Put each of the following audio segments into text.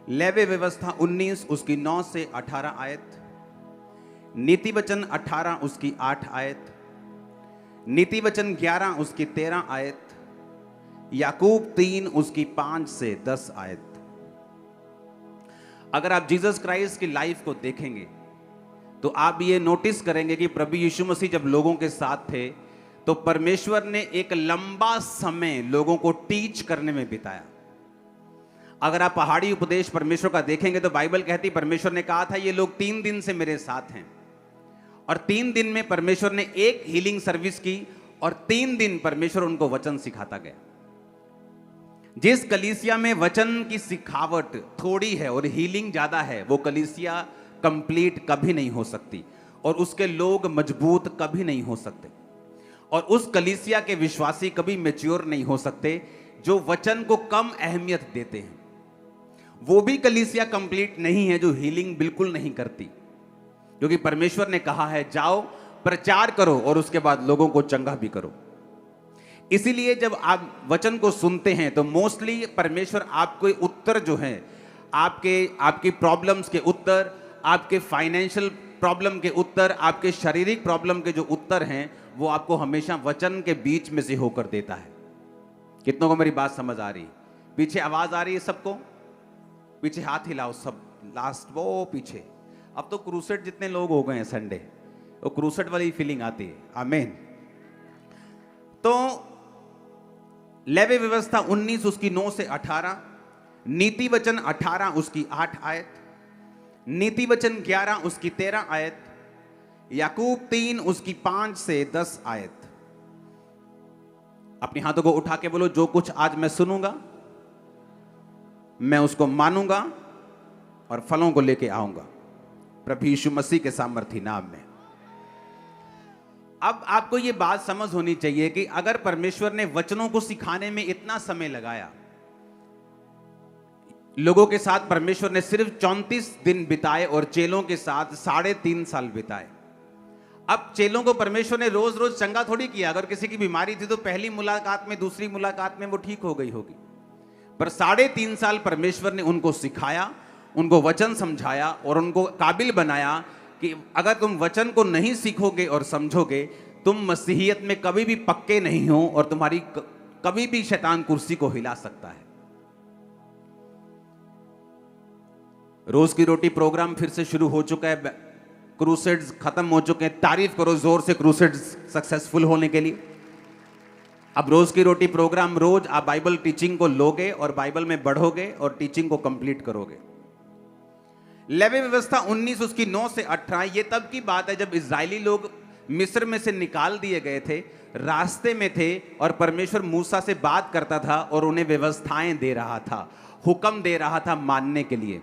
Levy व्यवस्था 19 उसकी 9 से 18 आयत, नीति वचन 18 उसकी 8 आयत, नीति वचन 11 उसकी 13 आयत, याकूब 3 उसकी 5 से 10 आयत। अगर आप जीसस क्राइस्ट की लाइफ को देखेंगे तो आप ये नोटिस करेंगे कि प्रभु यीशु मसीह जब लोगों के साथ थे तो परमेश्वर ने एक लंबा समय लोगों को टीच करने में बिताया। अगर आप पहाड़ी उपदेश परमेश्वर का देखेंगे तो बाइबल कहती परमेश्वर ने कहा था ये लोग 3 दिन से मेरे साथ हैं, और 3 दिन में परमेश्वर ने एक हीलिंग सर्विस की और 3 दिन परमेश्वर उनको वचन सिखाता गया। जिस कलीसिया में वचन की सिखावट थोड़ी है और हीलिंग ज्यादा है, वो कलीसिया कंप्लीट कभी नहीं हो सकती और उसके लोग मजबूत कभी नहीं हो सकते, और उस कलीसिया के विश्वासी कभी मैच्योर नहीं हो सकते जो वचन को कम अहमियत देते हैं। वो भी कलीसिया कंप्लीट नहीं है जो हीलिंग बिल्कुल नहीं करती, क्योंकि परमेश्वर ने कहा है जाओ प्रचार करो और उसके बाद लोगों को चंगा भी करो। इसीलिए जब आप वचन को सुनते हैं तो मोस्टली परमेश्वर आपको उत्तर जो है, आपकी प्रॉब्लम्स के उत्तर, आपके फाइनेंशियल प्रॉब्लम के उत्तर, आपके शारीरिक प्रॉब्लम के जो उत्तर हैं, वो आपको हमेशा वचन के बीच में से होकर देता है। कितनों को मेरी बात समझ आ रही? पीछे आवाज आ रही है सबको? पीछे हाथ हिलाओ सब, लास्ट वो पीछे। अब तो क्रूसेड जितने लोग हो गए हैं संडे, वो क्रूसेड वाली फीलिंग आती है। आमीन। तो लेवी व्यवस्था 19 उसकी 9 से 18, नीति वचन 18 उसकी 8 आयत, नीति वचन 11 उसकी 13 आयत, याकूब 3 उसकी 5 से 10 आयत। अपने हाथों को उठा के बोलो, जो कुछ आज मैं सुनूंगा मैं उसको मानूंगा और फलों को लेके आऊंगा प्रभु यीशु मसीह के सामर्थी नाम में। अब आपको यह बात समझ होनी चाहिए कि अगर परमेश्वर ने वचनों को सिखाने में इतना समय लगाया, लोगों के साथ परमेश्वर ने सिर्फ 34 दिन बिताए और चेलों के साथ 3.5 साल बिताए। अब चेलों को परमेश्वर ने रोज रोज चंगा थोड़ी किया। अगर किसी की बीमारी थी तो पहली मुलाकात में, दूसरी मुलाकात में वो ठीक हो गई होगी, पर 3.5 साल परमेश्वर ने उनको सिखाया, उनको वचन समझाया और उनको काबिल बनाया कि अगर तुम वचन को नहीं सीखोगे और समझोगे, तुम मसीहियत में कभी भी पक्के नहीं हो और तुम्हारी कभी भी शैतान कुर्सी को हिला सकता है। रोज की रोटी प्रोग्राम फिर से शुरू हो चुका है, क्रूसेड्स खत्म हो चुके हैं। तारीफ करो जोर से क्रूसेड्स सक्सेसफुल होने के लिए। अब रोज की रोटी प्रोग्राम, रोज आप बाइबल टीचिंग को लोगे और बाइबल में बढ़ोगे और टीचिंग को कंप्लीट करोगे। लेवी व्यवस्था 19 उसकी 9 से 18, ये तब की बात है जब इजरायली लोग मिस्र में से निकाल दिए गए थे, रास्ते में थे और परमेश्वर मूसा से बात करता था और उन्हें व्यवस्थाएं दे रहा था, हुक्म दे रहा था मानने के लिए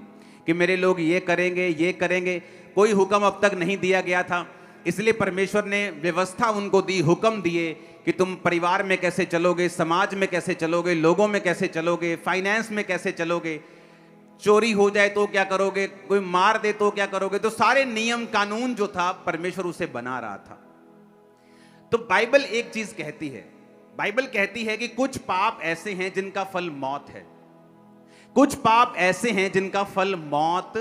कि मेरे लोग ये करेंगे ये करेंगे। कोई हुक्म अब तक नहीं दिया गया था, इसलिए परमेश्वर ने व्यवस्था उनको दी, हुक्म दिए कि तुम परिवार में कैसे चलोगे, समाज में कैसे चलोगे, लोगों में कैसे चलोगे, फाइनेंस में कैसे चलोगे, चोरी हो जाए तो क्या करोगे, कोई मार दे तो क्या करोगे। तो सारे नियम कानून जो था परमेश्वर उसे बना रहा था। तो बाइबल एक चीज कहती है, बाइबल कहती है कि कुछ पाप ऐसे हैं जिनका फल मौत है, कुछ पाप ऐसे हैं जिनका फल मौत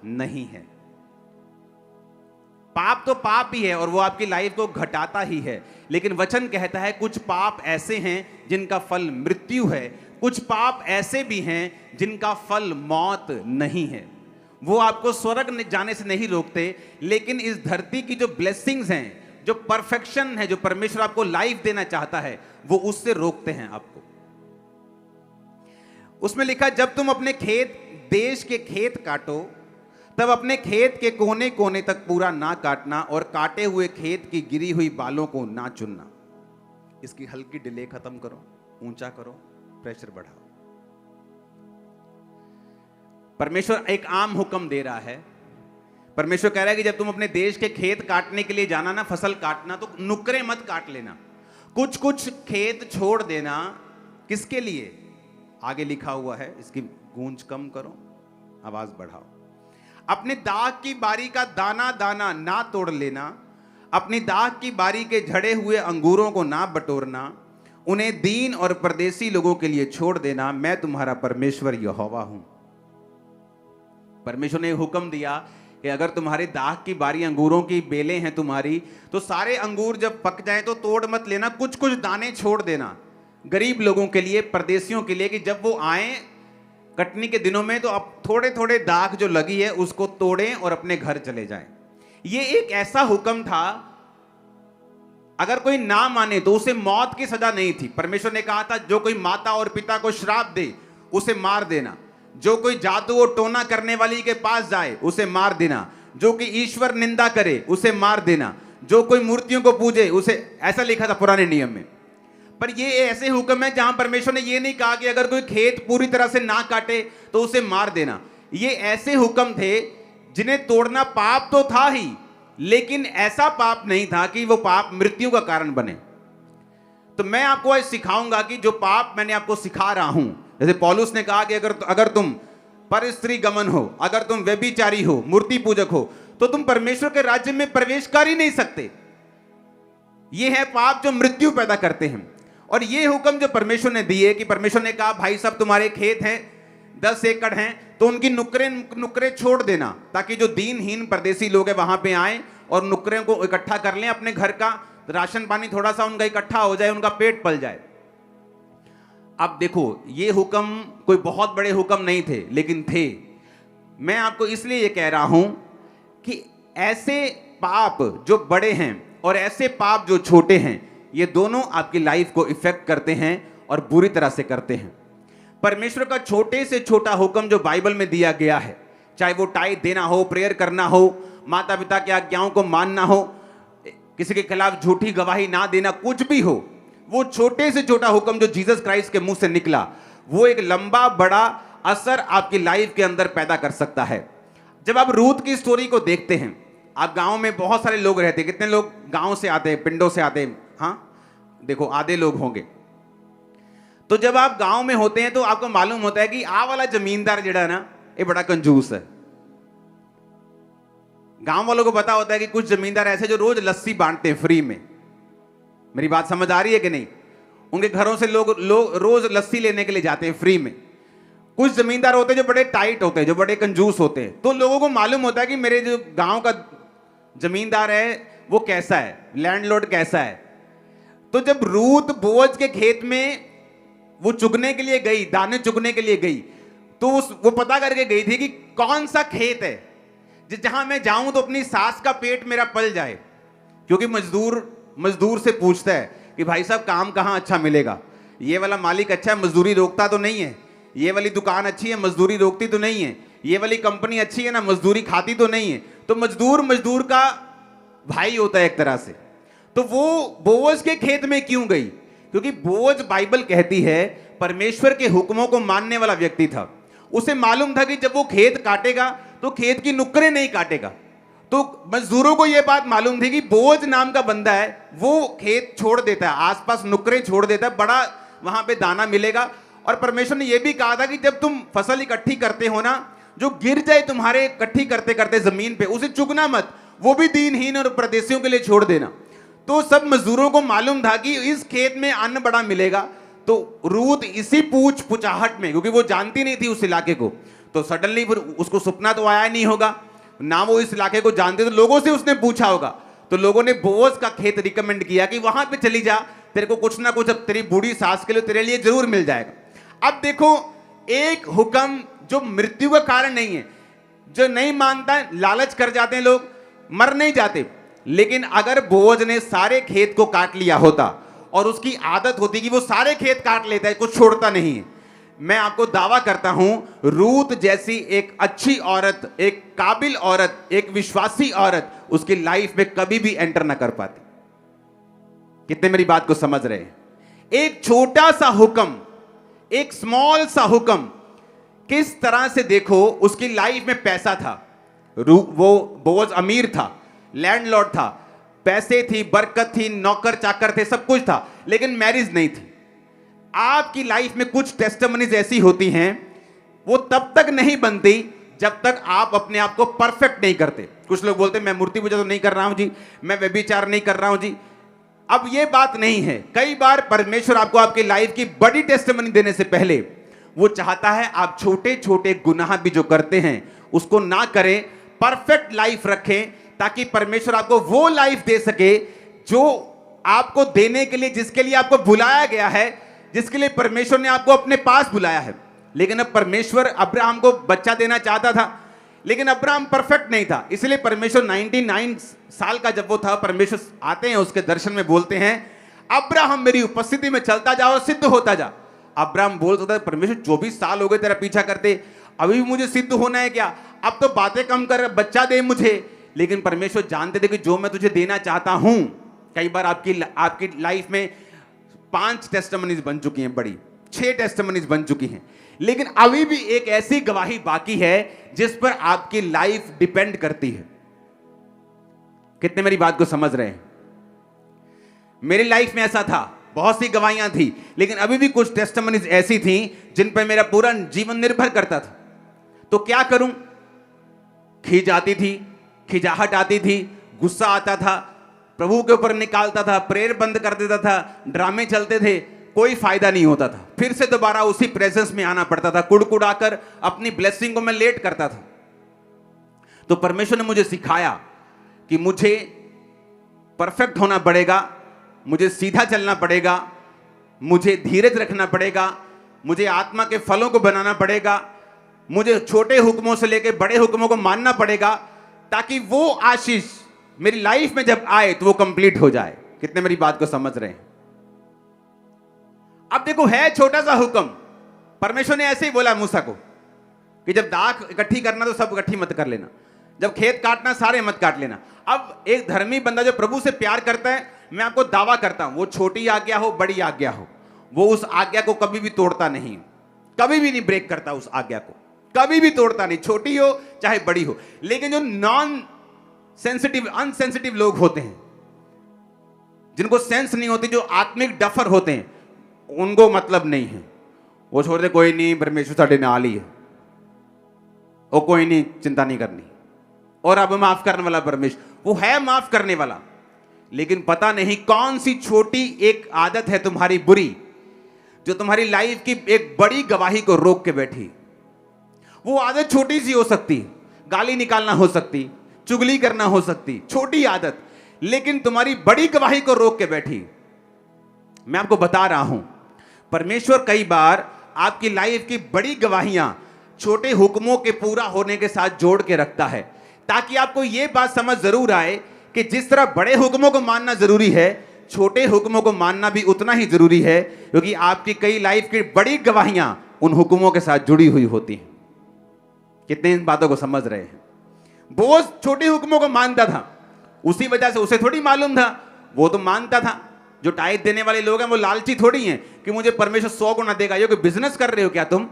नहीं है। पाप तो पाप ही है और वो आपकी लाइफ को घटाता ही है, लेकिन वचन कहता है कुछ पाप ऐसे हैं जिनका फल मृत्यु है, कुछ पाप ऐसे भी हैं जिनका फल मौत नहीं है। वो आपको स्वर्ग जाने से नहीं रोकते, लेकिन इस धरती की जो ब्लेसिंग्स हैं, जो परफेक्शन है, जो परमेश्वर आपको लाइफ देना चाहता है, वो उससे रोकते हैं आपको। उसमें लिखा, जब तुम अपने खेत, देश के खेत काटो, तब अपने खेत के कोने कोने तक पूरा ना काटना और काटे हुए खेत की गिरी हुई बालों को ना चुनना। इसकी हल्की डिले खत्म करो, ऊंचा करो, प्रेशर बढ़ाओ। परमेश्वर एक आम हुक्म दे रहा है। परमेश्वर कह रहा है कि जब तुम अपने देश के खेत काटने के लिए जाना ना, फसल काटना, तो नुकरे मत काट लेना, कुछ कुछ खेत छोड़ देना। किसके लिए? आगे लिखा हुआ है, इसकी गूंज कम करो, आवाज बढ़ाओ। अपने दाख की बारी का दाना दाना ना तोड़ लेना, अपनी दाख की बारी के झड़े हुए अंगूरों को ना बटोरना, उन्हें दीन और परदेसी लोगों के लिए छोड़ देना। मैं तुम्हारा परमेश्वर यहोवा हूं। परमेश्वर ने हुक्म दिया कि अगर तुम्हारे दाख की बारी, अंगूरों की बेलें हैं तुम्हारी, तो सारे अंगूर जब पक जाए तो तोड़ मत लेना, कुछ कुछ दाने छोड़ देना गरीब लोगों के लिए, परदेशियों के लिए, कि जब वो आए कटनी के दिनों में तो अब थोड़े थोड़े दाग जो लगी है उसको तोड़ें और अपने घर चले जाएं। ये एक ऐसा हुक्म था, अगर कोई ना माने तो उसे मौत की सजा नहीं थी। परमेश्वर ने कहा था जो कोई माता और पिता को श्राप दे उसे मार देना, जो कोई जादू और टोना करने वाली के पास जाए उसे मार देना, जो कि ईश्वर निंदा करे उसे मार देना, जो कोई मूर्तियों को पूजे उसे, ऐसा लिखा था पुराने नियम में। पर ये ऐसे हुक्म है जहां परमेश्वर ने ये नहीं कहा कि अगर कोई खेत पूरी तरह से ना काटे तो उसे मार देना। ये ऐसे हुक्म थे जिन्हें तोड़ना पाप तो था ही, लेकिन ऐसा पाप नहीं था कि वो पाप मृत्यु का कारण बने। तो मैं आपको आज सिखाऊंगा कि जो पाप मैंने आपको सिखा रहा हूं, जैसे पौलुस ने कहा कि अगर तुम पर स्त्री गमन हो, अगर तुम व्यभिचारी हो, मूर्ति पूजक हो, तो तुम परमेश्वर के राज्य में प्रवेश कर ही नहीं सकते। ये है पाप जो मृत्यु पैदा करते हैं। और ये हुक्म जो परमेश्वर ने दिए कि परमेश्वर ने कहा भाई साहब तुम्हारे खेत हैं 10 एकड़ हैं तो उनकी नुकरे छोड़ देना, ताकि जो दीनहीन परदेसी लोग हैं वहां पे आए और नुकरे को इकट्ठा कर लें, अपने घर का राशन पानी थोड़ा सा उनका इकट्ठा हो जाए, उनका पेट पल जाए। अब देखो ये हुक्म कोई बहुत बड़े हुक्म नहीं थे, लेकिन थे। मैं आपको इसलिए ये कह रहा हूं कि ऐसे पाप जो बड़े हैं और ऐसे पाप जो छोटे हैं, ये दोनों आपकी लाइफ को इफेक्ट करते हैं और बुरी तरह से करते हैं। परमेश्वर का छोटे से छोटा हुक्म जो बाइबल में दिया गया है, चाहे वो टाइट देना हो, प्रेयर करना हो, माता पिता की आज्ञाओं को मानना हो, किसी के खिलाफ झूठी गवाही ना देना, कुछ भी हो, वो छोटे से छोटा हुक्म जो जीसस क्राइस्ट के मुंह से निकला, वो एक लंबा बड़ा असर आपकी लाइफ के अंदर पैदा कर सकता है। जब आप रूथ की स्टोरी को देखते हैं, आप गांव में बहुत सारे लोग रहते हैं, कितने लोग गांव से आते हैं, पिंडों से आते हैं, हाँ देखो आधे लोग होंगे। तो जब आप गांव में होते हैं तो आपको मालूम होता है कि आ वाला जमींदार जड़ा है ना, ये बड़ा कंजूस है। गांव वालों को पता होता है कि कुछ जमींदार ऐसे जो रोज लस्सी बांटते हैं फ्री में। मेरी बात समझ आ रही है कि नहीं? उनके घरों से लोग रोज लस्सी लेने के लिए जाते हैं फ्री में। कुछ जमींदार होते हैं जो बड़े टाइट होते हैं, जो बड़े कंजूस होते हैं। तो लोगों को मालूम होता है कि मेरे जो गांव का जमींदार है वो कैसा है, लैंडलॉर्ड कैसा है। तो जब रूथ बोअज के खेत में वो चुगने के लिए गई, दाने चुगने के लिए गई, तो वो पता करके गई थी कि कौन सा खेत है जहां मैं जाऊं तो अपनी सास का पेट मेरा पल जाए। क्योंकि मजदूर से पूछता है कि भाई साहब काम कहां अच्छा मिलेगा, ये वाला मालिक अच्छा है, मजदूरी रोकता तो नहीं है, ये वाली दुकान अच्छी है, मजदूरी रोकती तो नहीं है, ये वाली कंपनी अच्छी है ना, मजदूरी खाती तो नहीं है। तो मजदूर का भाई होता है एक तरह से। तो वो बोअज के खेत में क्यों गई? क्योंकि बोअज, बाइबल कहती है, परमेश्वर के हुक्मों को मानने वाला व्यक्ति था। उसे मालूम था कि जब वो खेत काटेगा तो खेत की नुक्करें नहीं काटेगा। तो मजदूरों को यह बात मालूम थी कि बोअज नाम का बंदा है, वो खेत छोड़ देता है, आसपास नुक्करें छोड़ देता है, बड़ा वहां पे दाना मिलेगा। और परमेश्वर ने यह भी कहा था कि जब तुम फसल इकट्ठी करते हो ना, जो गिर जाए तुम्हारे इकट्ठी करते करते जमीन पे, उसे चुगना मत, वो भी दीनहीन और परदेशियों के लिए छोड़ देना। तो सब मजदूरों को मालूम था कि इस खेत में अन्न बड़ा मिलेगा। तो रूथ इसी पूछाहट में, क्योंकि वो जानती नहीं थी उस इलाके को, तो सडनली उसको सपना तो आया नहीं होगा ना, वो इस इलाके को जानते, तो लोगों से उसने पूछा होगा। तो लोगों ने बोअज का खेत रिकमेंड किया कि वहां पे चली जा, तेरे को कुछ ना कुछ अब तेरी बूढ़ी सास के लिए तेरे लिए जरूर मिल जाएगा। अब देखो, एक हुक्म जो मृत्यु का कारण नहीं है, जो नहीं मानता, लालच कर जाते हैं लोग, मर नहीं जाते। लेकिन अगर बोअज ने सारे खेत को काट लिया होता, और उसकी आदत होती कि वो सारे खेत काट लेता है, कुछ छोड़ता नहीं है, मैं आपको दावा करता हूं रूथ जैसी एक अच्छी औरत, एक काबिल औरत, एक विश्वासी औरत उसकी लाइफ में कभी भी एंटर ना कर पाती। कितने मेरी बात को समझ रहे हैं? एक छोटा सा हुक्म, एक स्मॉल सा हुक्म, किस तरह से देखो उसकी लाइफ में पैसा था, वो बोअज अमीर था, लैंडलॉर्ड था, पैसे थी, बरकत थी, नौकर चाकर थे, सब कुछ था, लेकिन मैरिज नहीं थी। आपकी लाइफ में कुछ टेस्टिमनीज ऐसी होती हैं, वो तब तक नहीं बनती जब तक आप अपने आप को परफेक्ट नहीं करते। कुछ लोग बोलते हैं मैं मूर्ति पूजा तो नहीं कर रहा हूं जी, मैं व्यभिचार नहीं कर रहा हूं जी। अब ये बात नहीं है। कई बार परमेश्वर आपको आपकी लाइफ की बड़ी टेस्टिमनी देने से पहले वो चाहता है आप छोटे छोटे गुनाह भी जो करते हैं उसको ना करें, परफेक्ट लाइफ रखें, ताकि परमेश्वर आपको वो लाइफ दे सके जो आपको देने के लिए, जिसके लिए आपको बुलाया गया है, जिसके लिए परमेश्वर ने आपको अपने पास बुलाया है। लेकिन अब परमेश्वर अब्राहम को बच्चा देना चाहता था, लेकिन अब्राहम परफेक्ट नहीं था, इसलिए परमेश्वर 99 साल का जब वो था, परमेश्वर आते हैं उसके दर्शन में, बोलते हैं अब्राहम मेरी उपस्थिति में चलता जा और सिद्ध होता जा। अब्राहम बोलता था परमेश्वर 24 साल हो गए तेरा पीछा करते, अभी भी मुझे सिद्ध होना है क्या? अब तो बातें कम कर, बच्चा दे मुझे। लेकिन परमेश्वर जानते थे कि जो मैं तुझे देना चाहता हूं, कई बार आपकी लाइफ में 5 टेस्टिमनीज बन चुकी हैं, बड़ी 6 टेस्टिमनीज बन चुकी हैं, लेकिन अभी भी एक ऐसी गवाही बाकी है जिस पर आपकी लाइफ डिपेंड करती है। कितने मेरी बात को समझ रहे हैं? मेरी लाइफ में ऐसा था, बहुत सी गवाहियां थी, लेकिन अभी भी कुछ टेस्टिमनीज ऐसी थी जिन पर मेरा पूरा जीवन निर्भर करता था। तो क्या करूं? खींच आती थी, खिजाहट आती थी, गुस्सा आता था, प्रभु के ऊपर निकालता था, प्रेयर बंद कर देता था, ड्रामे चलते थे, कोई फायदा नहीं होता था, फिर से दोबारा उसी प्रेजेंस में आना पड़ता था, कुड़कुड़ाकर अपनी ब्लेसिंग को मैं लेट करता था। तो परमेश्वर ने मुझे सिखाया कि मुझे परफेक्ट होना पड़ेगा, मुझे सीधा चलना पड़ेगा, मुझे धीरज रखना पड़ेगा, मुझे आत्मा के फलों को बनाना पड़ेगा, मुझे छोटे हुक्मों से लेकर बड़े हुक्मों को मानना पड़ेगा, ताकि वो आशीष मेरी लाइफ में जब आए तो वो कंप्लीट हो जाए। कितने मेरी बात को समझ रहे हैं? अब देखो, है छोटा सा हुक्म, परमेश्वर ने ऐसे ही बोला मूसा को कि जब दाख इकट्ठी करना तो सब इकट्ठी मत कर लेना, जब खेत काटना सारे मत काट लेना। अब एक धर्मी बंदा जो प्रभु से प्यार करता है, मैं आपको दावा करता हूं, वो छोटी आज्ञा हो बड़ी आज्ञा हो, वो उस आज्ञा को कभी भी तोड़ता नहीं, कभी भी नहीं ब्रेक करता, उस आज्ञा को कभी भी तोड़ता नहीं, छोटी हो चाहे बड़ी हो। लेकिन जो नॉन सेंसिटिव, अनसेंसिटिव लोग होते हैं, जिनको सेंस नहीं होती, जो आत्मिक डफर होते हैं, उनको मतलब नहीं है, वो छोड़ते कोई नहीं, परमेश्वर साडे नाल ही है, वो कोई नहीं, चिंता नहीं करनी, और अब माफ करने वाला परमेश्वर, वो है माफ करने वाला। लेकिन पता नहीं कौन सी छोटी एक आदत है तुम्हारी बुरी, जो तुम्हारी लाइफ की एक बड़ी गवाही को रोक के बैठी। वो आदत छोटी सी हो सकती, गाली निकालना हो सकती, चुगली करना हो सकती, छोटी आदत, लेकिन तुम्हारी बड़ी गवाही को रोक के बैठी। मैं आपको बता रहा हूं, परमेश्वर कई बार आपकी लाइफ की बड़ी गवाहियां छोटे हुक्मों के पूरा होने के साथ जोड़ के रखता है, ताकि आपको यह बात समझ जरूर आए कि जिस तरह बड़े हुक्मों को मानना जरूरी है, छोटे हुक्मों को मानना भी उतना ही जरूरी है, क्योंकि आपकी कई लाइफ की बड़ी गवाहियां उन हुक्मों के साथ जुड़ी हुई होती हैं। कितने इन बातों को समझ रहे हैं? बोझ छोटे हुक्मों को मानता था, उसी वजह से उसे थोड़ी मालूम था, वो तो मानता था। जो टाइट देने वाले लोग हैं वो लालची थोड़ी हैं कि मुझे परमेश्वर 100 गुना देगा। ये कोई बिजनेस कर रहे हो क्या तुम?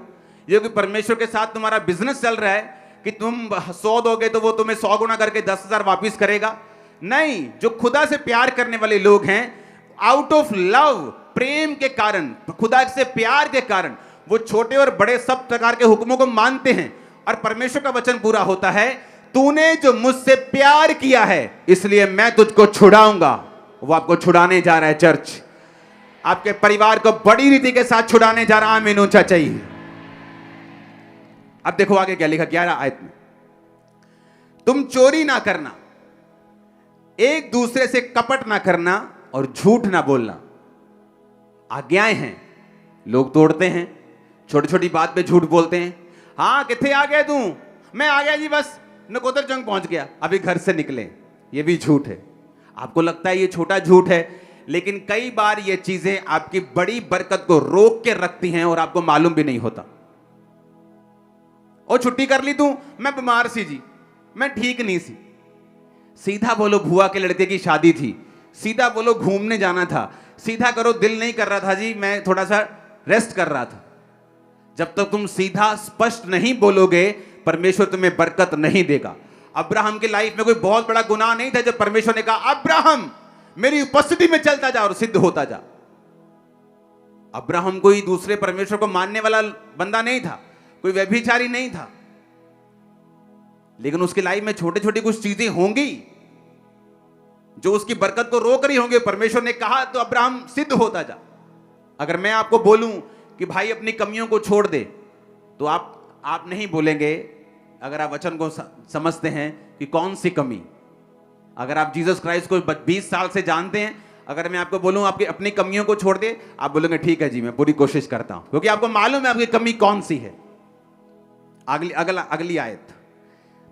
ये कोई परमेश्वर के साथ तुम्हारा बिजनेस चल रहा है कि तुम 100 दोगे तो वो तुम्हें 100 गुना करके 10,000 वापिस करेगा? नहीं, जो खुदा से प्यार करने वाले लोग हैं, आउट ऑफ लव, प्रेम के कारण, खुदा से प्यार के कारण, वो छोटे और बड़े सब प्रकार के हुक्मों को मानते हैं। और परमेश्वर का वचन पूरा होता है, तूने जो मुझसे प्यार किया है इसलिए मैं तुझको छुड़ाऊंगा। वो आपको छुड़ाने जा रहा है चर्च, आपके परिवार को बड़ी रीति के साथ छुड़ाने जा रहा है। आमीन ऊंचा चाहिए। अब देखो आगे क्या लिखा 11 आयत में, तुम चोरी ना करना, एक दूसरे से कपट ना करना और झूठ ना बोलना। आज्ञाएं हैं, लोग तोड़ते हैं, छोटी छोटी बात पे झूठ बोलते हैं। हाँ किथे आ गया तू? मैं आ गया जी, बस नकोदर जंग पहुंच गया, अभी घर से निकले। ये भी झूठ है। आपको लगता है ये छोटा झूठ है, लेकिन कई बार ये चीजें आपकी बड़ी बरकत को रोक के रखती हैं और आपको मालूम भी नहीं होता। और छुट्टी कर ली तू, मैं बीमार सी जी, मैं ठीक नहीं सी। सीधा बोलो भुआ के लड़के की शादी थी, सीधा बोलो घूमने जाना था, सीधा करो दिल नहीं कर रहा था जी, मैं थोड़ा सा रेस्ट कर रहा था। जब तक तुम सीधा स्पष्ट नहीं बोलोगे, परमेश्वर तुम्हें बरकत नहीं देगा। अब्राहम की लाइफ में कोई बहुत बड़ा गुनाह नहीं था जब परमेश्वर ने कहा अब्राहम मेरी उपस्थिति में चलता जा और सिद्ध होता जा। अब्राहम कोई दूसरे परमेश्वर को मानने वाला बंदा नहीं था, कोई व्यभिचारी नहीं था, लेकिन उसकी लाइफ में छोटी छोटी कुछ चीजें होंगी जो उसकी बरकत को रोक रही होंगी। परमेश्वर ने कहा तो अब्राहम सिद्ध होता जा। अगर मैं आपको बोलूं कि भाई अपनी कमियों को छोड़ दे, तो आप नहीं बोलेंगे, अगर आप वचन को समझते हैं कि कौन सी कमी। अगर आप जीसस क्राइस्ट को 20 साल से जानते हैं, अगर मैं आपको बोलूं आपकी अपनी कमियों को छोड़ दे, आप बोलेंगे ठीक है जी, मैं पूरी कोशिश करता हूं, क्योंकि आपको मालूम है आपकी कमी कौन सी है। अगली आयत,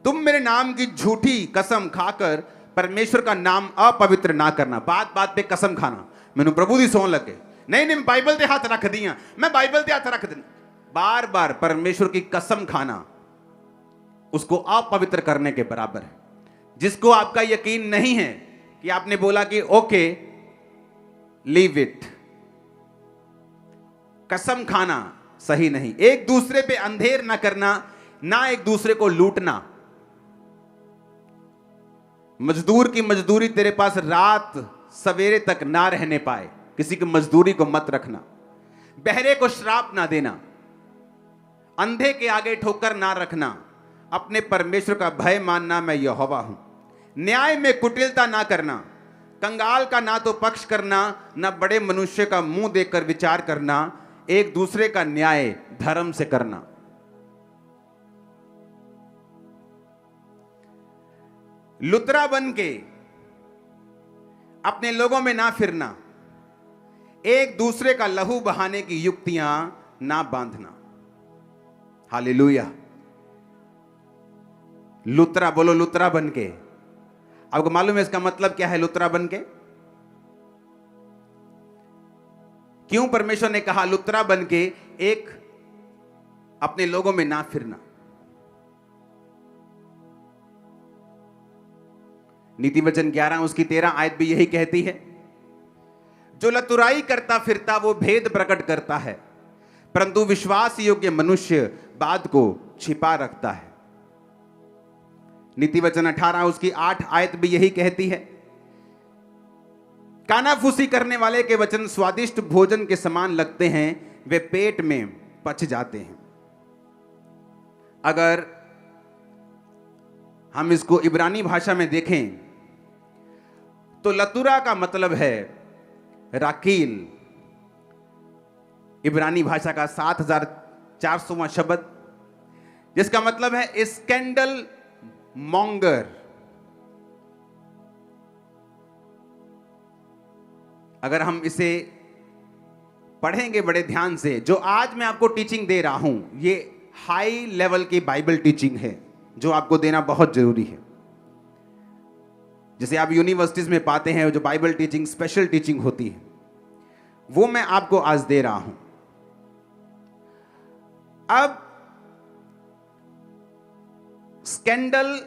तुम मेरे नाम की झूठी कसम खाकर परमेश्वर का नाम अपवित्र ना करना। बात बात पे कसम खाना, मैंने प्रभु दी सोन लगे, नहीं बाइबल ते हाथ रख दिया, मैं बाइबल ते हाथ रख देना। बार बार परमेश्वर की कसम खाना उसको अपवित्र करने के बराबर है। जिसको आपका यकीन नहीं है कि आपने बोला कि ओके लीव इट, कसम खाना सही नहीं। एक दूसरे पे अंधेर ना करना, ना एक दूसरे को लूटना। मजदूर की मजदूरी तेरे पास रात सवेरे तक ना रहने पाए, किसी की मजदूरी को मत रखना। बहरे को श्राप ना देना, अंधे के आगे ठोकर ना रखना। अपने परमेश्वर का भय मानना, मैं यहोवा हूं। न्याय में कुटिलता ना करना, कंगाल का ना तो पक्ष करना, ना बड़े मनुष्य का मुंह देखकर विचार करना। एक दूसरे का न्याय धर्म से करना। लुतरा बन के अपने लोगों में ना फिरना। एक दूसरे का लहू बहाने की युक्तियां ना बांधना। हालेलुया। लुतरा बोलो, लुतरा बन के। आपको मालूम है इसका मतलब क्या है लुतरा बन के? क्यों परमेश्वर ने कहा लुतरा बन के एक अपने लोगों में ना फिरना? नीति वचन 11 उसकी 13 आयत भी यही कहती है, जो लतुराई करता फिरता वो भेद प्रकट करता है, परंतु विश्वास योग्य मनुष्य बात को छिपा रखता है। नीति वचन 18 उसकी 8 आयत भी यही कहती है, कानाफूसी करने वाले के वचन स्वादिष्ट भोजन के समान लगते हैं, वे पेट में पच जाते हैं। अगर हम इसको इब्रानी भाषा में देखें तो लतुरा का मतलब है राकील। इब्रानी भाषा का 7400वां शब्द, जिसका मतलब है स्कैंडल मॉन्गर। अगर हम इसे पढ़ेंगे बड़े ध्यान से, जो आज मैं आपको टीचिंग दे रहा हूं, ये हाई लेवल की बाइबल टीचिंग है जो आपको देना बहुत जरूरी है। जैसे आप यूनिवर्सिटीज में पाते हैं जो बाइबल टीचिंग स्पेशल टीचिंग होती है, वो मैं आपको आज दे रहा हूं। अब स्कैंडल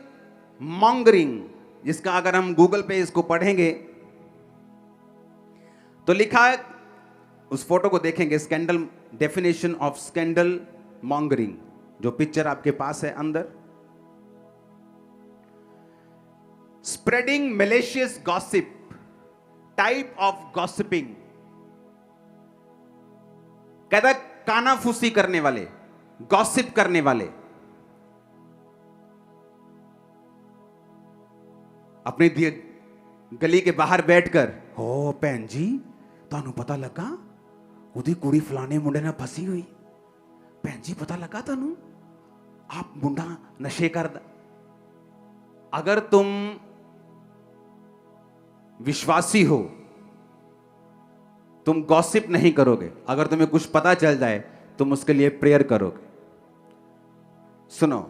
मॉन्गरिंग, जिसका अगर हम गूगल पे इसको पढ़ेंगे तो लिखा है, उस फोटो को देखेंगे, scandal, definition of scandal mongering, जो पिक्चर आपके पास है अंदर। Spreading malicious gossip, type of gossiping. कहता कानाफूसी करने वाले, गॉसिप करने वाले, अपनी गली के बाहर बैठकर, हो भैन जी ਤੁਹਾਨੂੰ पता लगा ਉਹਦੀ ਕੁੜੀ फलाने मुंडे ਨਾਲ फसी हुई, भैन जी पता लगा ਤੁਹਾਨੂੰ, आप मुंडा नशे करदा। अगर तुम विश्वासी हो तुम गॉसिप नहीं करोगे। अगर तुम्हें कुछ पता चल जाए तुम उसके लिए प्रेयर करोगे। सुनो,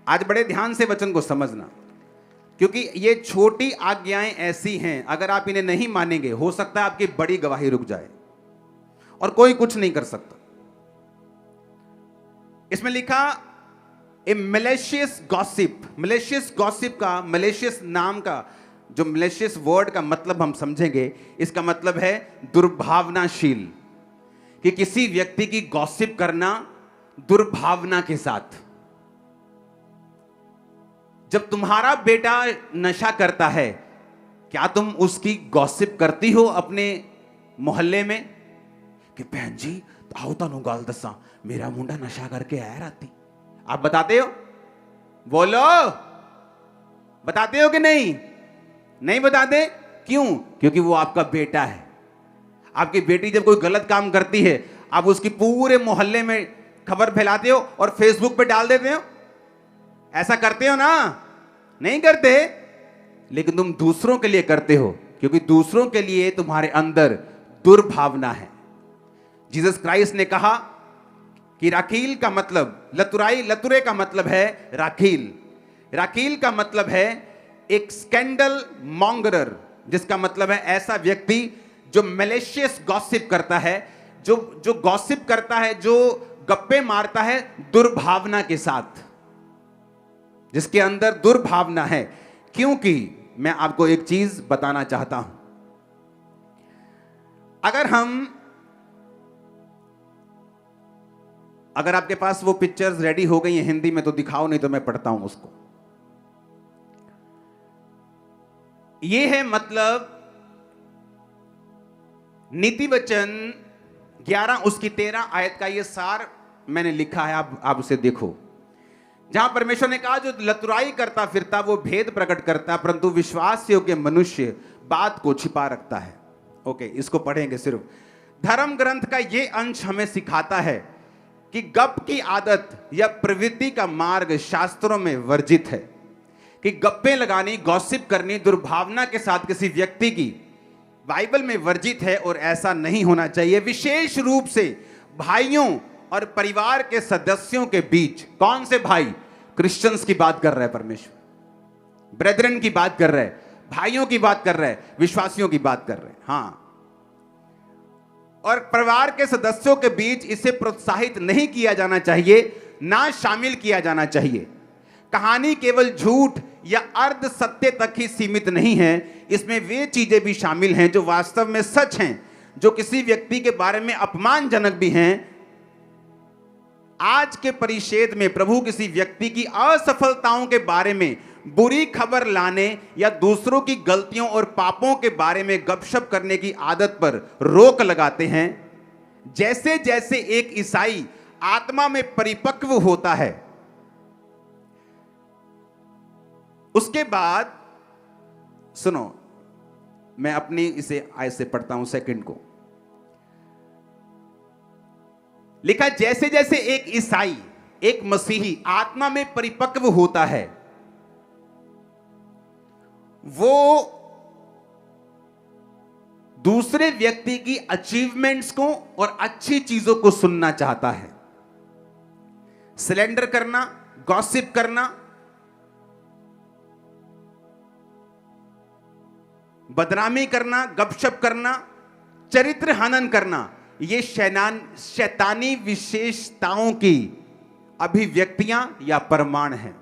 आज बड़े ध्यान से वचन को समझना, क्योंकि ये छोटी आज्ञाएं ऐसी हैं, अगर आप इन्हें नहीं मानेंगे हो सकता है आपकी बड़ी गवाही रुक जाए और कोई कुछ नहीं कर सकता। इसमें लिखा ए मैलिशियस गॉसिप। मैलिशियस गॉसिप का, मैलिशियस नाम का जो मैलिशियस वर्ड का मतलब हम समझेंगे, इसका मतलब है दुर्भावनाशील, कि किसी व्यक्ति की गॉसिप करना दुर्भावना के साथ। जब तुम्हारा बेटा नशा करता है, क्या तुम उसकी गॉसिप करती हो अपने मोहल्ले में कि बहन जी आओ तानू गल दसा, मेरा मुंडा नशा करके आया राती? आप बताते हो? बोलो, बताते हो कि नहीं? नहीं बताते। क्यों? क्योंकि वो आपका बेटा है। आपकी बेटी जब कोई गलत काम करती है, आप उसकी पूरे मोहल्ले में खबर फैलाते हो और फेसबुक पे डाल देते हो? ऐसा करते हो ना? नहीं करते। लेकिन तुम दूसरों के लिए करते हो, क्योंकि दूसरों के लिए तुम्हारे अंदर दुर्भावना है। जीसस क्राइस्ट ने कहा कि राखील का मतलब लतुराई, लतुरे का मतलब है राखील। राखील का मतलब है एक स्कैंडल मॉन्गरर, जिसका मतलब है ऐसा व्यक्ति जो मैलिशियस गॉसिप करता है, जो गॉसिप करता है, जो गप्पे मारता है दुर्भावना के साथ, जिसके अंदर दुर्भावना है। क्योंकि मैं आपको एक चीज बताना चाहता हूं, अगर आपके पास वो पिक्चर्स रेडी हो गई हैं हिंदी में तो दिखाओ, नहीं तो मैं पढ़ता हूं उसको। ये है मतलब नीति वचन 11 उसकी 13 आयत का ये सार मैंने लिखा है, आप उसे देखो। जहां परमेश्वर ने कहा जो लतुराई करता फिरता वो भेद प्रकट करता, परंतु विश्वास योग्य मनुष्य बात को छिपा रखता है। ओके, इसको पढ़ेंगे सिर्फ। धर्म ग्रंथ का ये अंश हमें सिखाता है कि गप की आदत या प्रवृत्ति का मार्ग शास्त्रों में वर्जित है, कि गप्पे लगानी, गॉसिप करनी दुर्भावना के साथ किसी व्यक्ति की बाइबल में वर्जित है और ऐसा नहीं होना चाहिए। विशेष रूप से भाइयों और परिवार के सदस्यों के बीच। कौन से भाई? क्रिश्चियंस की बात कर रहा है परमेश्वर, ब्रेदरन की बात कर रहा है, भाइयों की बात कर रहा है, विश्वासियों की बात कर रहे हैं। हाँ, और परिवार के सदस्यों के बीच इसे प्रोत्साहित नहीं किया जाना चाहिए, ना शामिल किया जाना चाहिए। कहानी केवल झूठ या अर्ध सत्य तक ही सीमित नहीं है, इसमें वे चीजें भी शामिल हैं जो वास्तव में सच हैं, जो किसी व्यक्ति के बारे में अपमानजनक भी हैं। आज के परिच्छेद में प्रभु किसी व्यक्ति की असफलताओं के बारे में बुरी खबर लाने या दूसरों की गलतियों और पापों के बारे में गपशप करने की आदत पर रोक लगाते हैं। जैसे जैसे एक ईसाई आत्मा में परिपक्व होता है, उसके बाद सुनो, मैं अपनी इसे आयत से पढ़ता हूं, सेकंड को लिखा, जैसे जैसे एक ईसाई, एक मसीही आत्मा में परिपक्व होता है, वो दूसरे व्यक्ति की अचीवमेंट्स को और अच्छी चीजों को सुनना चाहता है। सिलेंडर करना, गॉसिप करना, बदनामी करना, गपशप करना, चरित्र हनन करना, ये शैतानी विशेषताओं की अभिव्यक्तियां या प्रमाण हैं।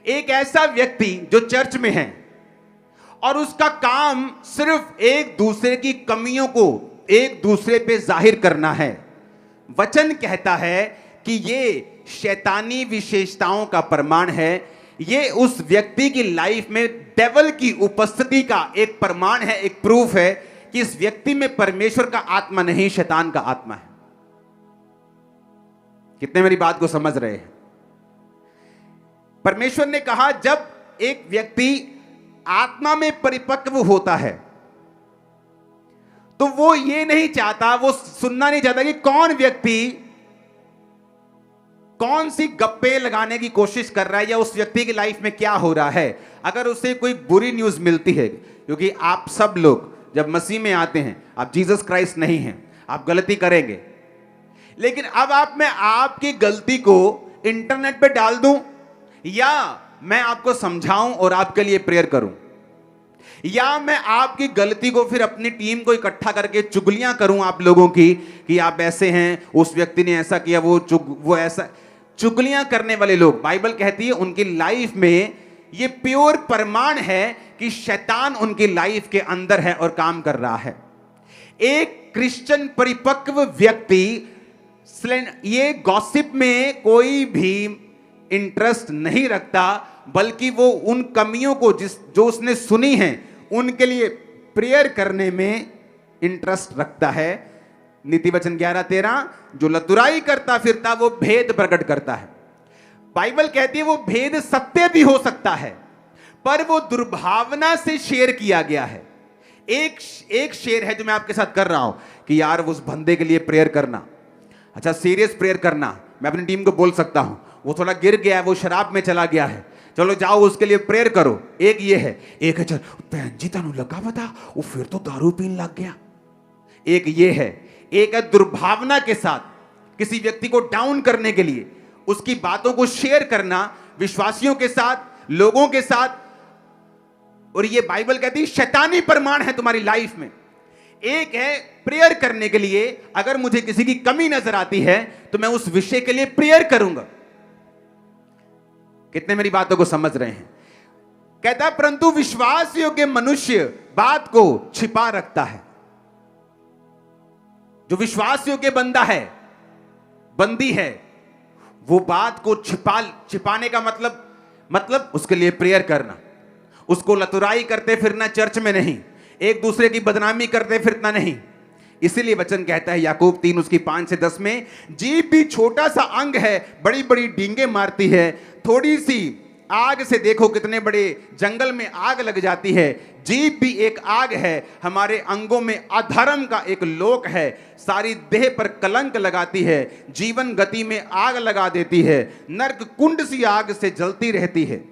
एक ऐसा व्यक्ति जो चर्च में है और उसका काम सिर्फ एक दूसरे की कमियों को एक दूसरे पे जाहिर करना है, वचन कहता है कि ये शैतानी विशेषताओं का प्रमाण है। ये उस व्यक्ति की लाइफ में डेविल की उपस्थिति का एक प्रमाण है, एक प्रूफ है कि इस व्यक्ति में परमेश्वर का आत्मा नहीं, शैतान का आत्मा है। कितने मेरी बात को समझ रहे हैं? परमेश्वर ने कहा जब एक व्यक्ति आत्मा में परिपक्व होता है तो वो ये नहीं चाहता, वो सुनना नहीं चाहता कि कौन व्यक्ति कौन सी गप्पे लगाने की कोशिश कर रहा है या उस व्यक्ति की लाइफ में क्या हो रहा है। अगर उसे कोई बुरी न्यूज मिलती है, क्योंकि आप सब लोग जब मसीह में आते हैं, आप जीसस क्राइस्ट नहीं हैं, आप गलती करेंगे, लेकिन अब मैं आपकी गलती को इंटरनेट पे डाल दूं या मैं आपको समझाऊं और आपके लिए प्रेयर करूं, या मैं आपकी गलती को फिर अपनी टीम को इकट्ठा करके चुगलियां करूं आप लोगों की कि आप ऐसे हैं, उस व्यक्ति ने ऐसा किया, वो ऐसा। चुगलियां करने वाले लोग, बाइबल कहती है उनकी लाइफ में ये प्योर प्रमाण है कि शैतान उनकी लाइफ के अंदर है और काम कर रहा है। एक क्रिश्चियन परिपक्व व्यक्ति ये गॉसिप में कोई भी इंटरेस्ट नहीं रखता, बल्कि वो उन कमियों को जो उसने सुनी है उनके लिए प्रेयर करने में इंटरेस्ट रखता है। नीति वचन 11:13, जो लतुराई करता फिरता वो भेद प्रकट करता है। बाइबल कहती है वो भेद सत्य भी हो सकता है, पर वो दुर्भावना से शेयर किया गया है। एक एक शेयर है जो मैं आपके साथ कर रहा हूं कि यार उस बंदे के लिए प्रेयर करना, अच्छा सीरियस प्रेयर करना। मैं अपनी टीम को बोल सकता हूं वो थोड़ा गिर गया है, वो शराब में चला गया है, चलो जाओ उसके लिए प्रेयर करो। एक ये है, एक है चल भैन जी तेनू लगा पता वो फिर तो दारू पीने लग गया। एक ये है, एक है दुर्भावना के साथ किसी व्यक्ति को डाउन करने के लिए उसकी बातों को शेयर करना विश्वासियों के साथ, लोगों के साथ। और ये बाइबल कहती है शैतानी प्रमाण है तुम्हारी लाइफ में। एक है प्रेयर करने के लिए, अगर मुझे किसी की कमी नजर आती है तो मैं उस विषय के लिए प्रेयर करूंगा। कितने मेरी बातों को समझ रहे हैं? कहता है परंतु विश्वास योग्य मनुष्य बात को छिपा रखता है। जो विश्वास योग्य बंदा है, बंदी है, वो बात को छिपाने का मतलब उसके लिए प्रेयर करना, उसको लतुराई करते फिरना चर्च में नहीं, एक दूसरे की बदनामी करते फिरना नहीं। इसीलिए वचन कहता है याकूब 3 उसकी 5 से 10 में, जीभ भी छोटा सा अंग है, बड़ी बड़ी डींगे मारती है, थोड़ी सी आग से देखो कितने बड़े जंगल में आग लग जाती है। जीभ भी एक आग है, हमारे अंगों में अधर्म का एक लोक है, सारी देह पर कलंक लगाती है, जीवन गति में आग लगा देती है, नरक कुंड सी आग से जलती रहती है।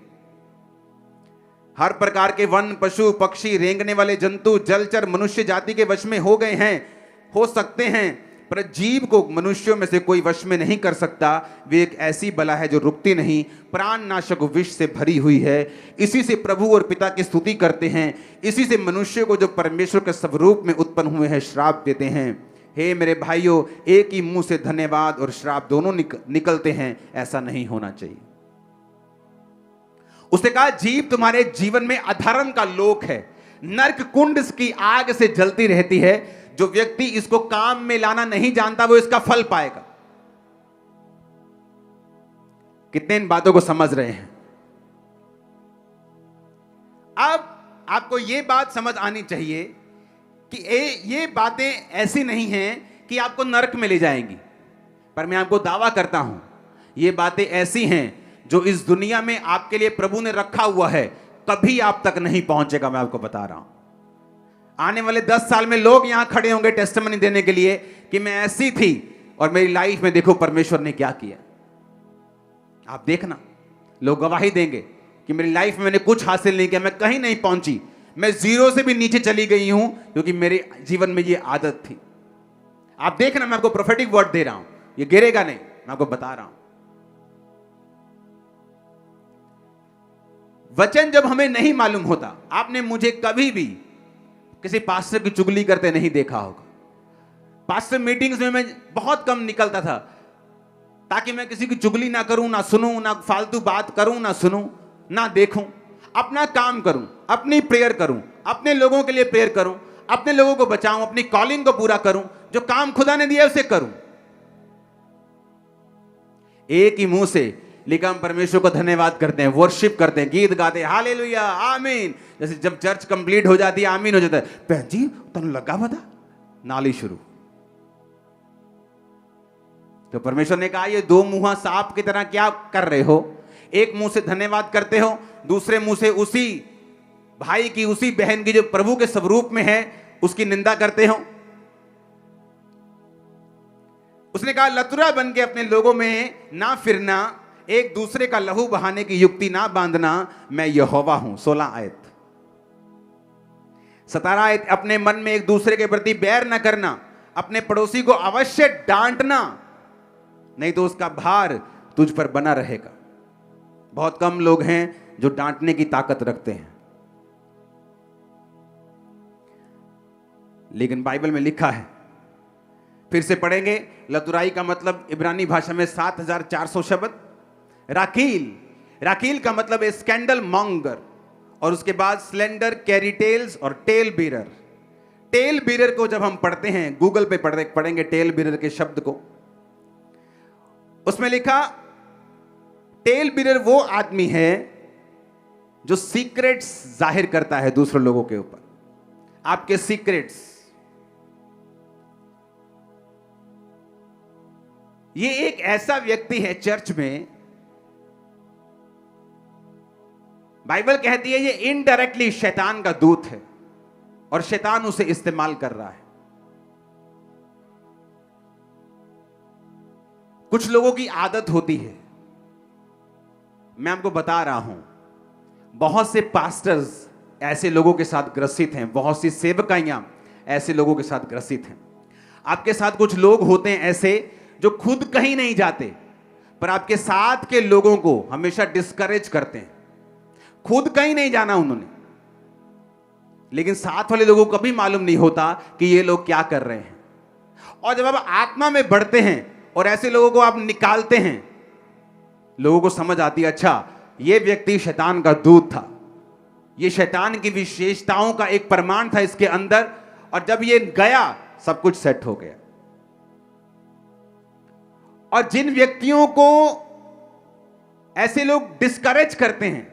हर प्रकार के वन, पशु, पक्षी, रेंगने वाले जंतु, जलचर मनुष्य जाति के वश में हो गए हैं, हो सकते हैं, पर जीव को मनुष्यों में से कोई वश में नहीं कर सकता। वे एक ऐसी बला है जो रुकती नहीं, प्राण नाशक विष से भरी हुई है। इसी से प्रभु और पिता की स्तुति करते हैं, इसी से मनुष्य को जो परमेश्वर के स्वरूप में उत्पन्न हुए हैं श्राप देते हैं। हे मेरे भाइयों, एक ही मुंह से धन्यवाद और श्राप दोनों निकलते हैं, ऐसा नहीं होना चाहिए। उसने कहा जीव तुम्हारे जीवन में अधर्म का लोक है, नरक कुंड की आग से जलती रहती है। जो व्यक्ति इसको काम में लाना नहीं जानता वो इसका फल पाएगा। कितने इन बातों को समझ रहे हैं? अब आपको यह बात समझ आनी चाहिए कि ये बातें ऐसी नहीं हैं कि आपको नरक में ले जाएंगी, पर मैं आपको दावा करता हूं ये बातें ऐसी हैं जो इस दुनिया में आपके लिए प्रभु ने रखा हुआ है, कभी आप तक नहीं पहुंचेगा। मैं आपको बता रहा हूं आने वाले 10 साल में लोग यहां खड़े होंगे टेस्टिमनी देने के लिए कि मैं ऐसी थी और मेरी लाइफ में देखो परमेश्वर ने क्या किया। आप देखना, लोग गवाही देंगे कि मेरी लाइफ में मैंने कुछ हासिल नहीं किया, मैं कहीं नहीं पहुंची, मैं जीरो से भी नीचे चली गई हूं, क्योंकि मेरे जीवन में ये आदत थी। आप देखना, मैं आपको प्रोफेटिक वर्ड दे रहा हूं, ये गिरेगा नहीं, मैं आपको बता रहा हूं। वचन जब हमें नहीं मालूम होता, आपने मुझे कभी भी किसी पास्टर की चुगली करते नहीं देखा होगा। पास्टर मीटिंग्स में मैं बहुत कम निकलता था ताकि मैं किसी की चुगली ना करूं, ना सुनूं, ना फालतू बात करूं, ना सुनूं, ना देखूं, अपना काम करूं, अपनी प्रेयर करूं, अपने लोगों के लिए प्रेयर करूं, अपने लोगों को बचाऊं, अपनी कॉलिंग को पूरा करूं, जो काम खुदा ने दिया उसे करूं। एक ही मुंह से लेकिन हम परमेश्वर को धन्यवाद करते हैं, वर्शिप करते हैं, गीत गाते हैं, हालेलुया, आमीन। जैसे जब चर्च कंप्लीट हो जाती है आमीन हो जाता है, बहन जी तुम लगा बता, नाली शुरू। तो परमेश्वर ने कहा ये दो मुंहा सांप की तरह क्या कर रहे हो? एक मुंह से धन्यवाद करते हो, दूसरे मुंह से उसी भाई की, उसी बहन की जो प्रभु के स्वरूप में है उसकी निंदा करते हो। उसने कहा लतुरा बन के अपने लोगों में ना फिरना, एक दूसरे का लहू बहाने की युक्ति ना बांधना, मैं यहोवा हूं। 16 आयत। 17 आयत, अपने मन में एक दूसरे के प्रति बैर न करना, अपने पड़ोसी को अवश्य डांटना, नहीं तो उसका भार तुझ पर बना रहेगा। बहुत कम लोग हैं जो डांटने की ताकत रखते हैं, लेकिन बाइबल में लिखा है, फिर से पढ़ेंगे, लतुराई का मतलब इब्रानी भाषा में 7400 शब्द। राकील का मतलब है स्कैंडल मॉन्गर, और उसके बाद स्लेंडर, कैरी टेल्स और टेल बीरर। टेल बीरर को जब हम पढ़ते हैं, गूगल पे पढ़ेंगे टेल बीरर के शब्द को, उसमें लिखा टेल बीरर वो आदमी है जो सीक्रेट्स जाहिर करता है दूसरे लोगों के ऊपर, आपके सीक्रेट्स। ये एक ऐसा व्यक्ति है चर्च में, बाइबल कहती है ये इनडायरेक्टली शैतान का दूत है। और शैतान उसे इस्तेमाल कर रहा है। कुछ लोगों की आदत होती है, मैं आपको बता रहा हूं, बहुत से पास्टर्स ऐसे लोगों के साथ ग्रसित हैं, बहुत सी सेवकाइयां ऐसे लोगों के साथ ग्रसित हैं। आपके साथ कुछ लोग होते हैं ऐसे जो खुद कहीं नहीं जाते, पर आपके साथ के लोगों को हमेशा डिस्करेज करते हैं। खुद कहीं नहीं जाना उन्होंने, लेकिन साथ वाले लोगों को कभी मालूम नहीं होता कि ये लोग क्या कर रहे हैं। और जब आप आत्मा में बढ़ते हैं और ऐसे लोगों को आप निकालते हैं, लोगों को समझ आती है, अच्छा ये व्यक्ति शैतान का दूत था, ये शैतान की विशेषताओं का एक प्रमाण था इसके अंदर, और जब ये गया सब कुछ सेट हो गया। और जिन व्यक्तियों को ऐसे लोग डिस्करेज करते हैं,